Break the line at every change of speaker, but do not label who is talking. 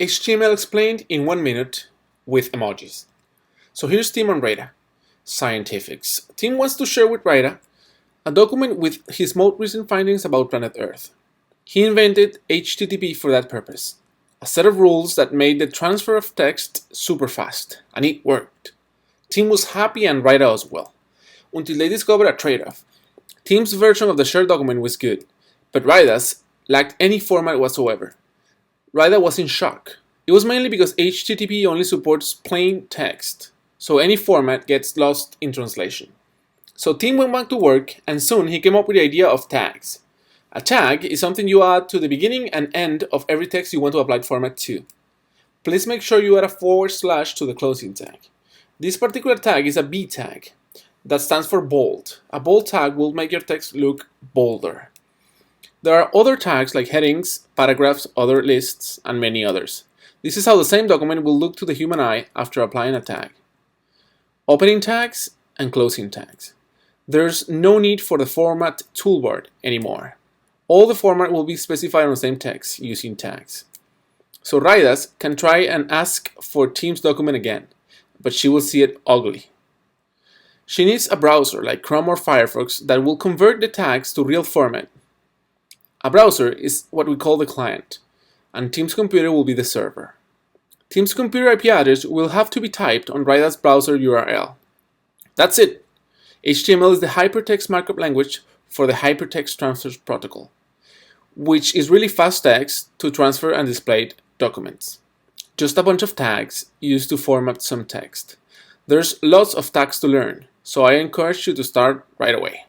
HTML explained in 1 minute with emojis. So here's Tim and Raida, scientifics. Tim wants to share with Raida a document with his most recent findings about planet Earth. He invented HTTP for that purpose, a set of rules that made the transfer of text super fast, and it worked. Tim was happy and Raida as well, until they discovered a trade-off. Tim's version of the shared document was good, but Raida's lacked any format whatsoever. Raida was in shock. It was mainly because HTTP only supports plain text, so any format gets lost in translation. So Tim went back to work, and soon he came up with the idea of tags. A tag is something you add to the beginning and end of every text you want to apply format to. Please make sure you add a / to the closing tag. This particular tag is a B tag. That stands for bold. A bold tag will make your text look bolder. There are other tags like headings, paragraphs, other lists, and many others. This is how the same document will look to the human eye after applying a tag. Opening tags and closing tags. There's no need for the format toolbar anymore. All the format will be specified on the same text using tags. So Raida's can try and ask for Tim's document again, but she will see it ugly. She needs a browser like Chrome or Firefox that will convert the tags to real format. A browser is what we call the client, and Tim's computer will be the server. Tim's computer IP address will have to be typed on Raida's browser URL. That's it. HTML is the hypertext markup language for the Hypertext Transfer Protocol, which is really fast text to transfer and display documents. Just a bunch of tags used to format some text. There's lots of tags to learn, so I encourage you to start right away.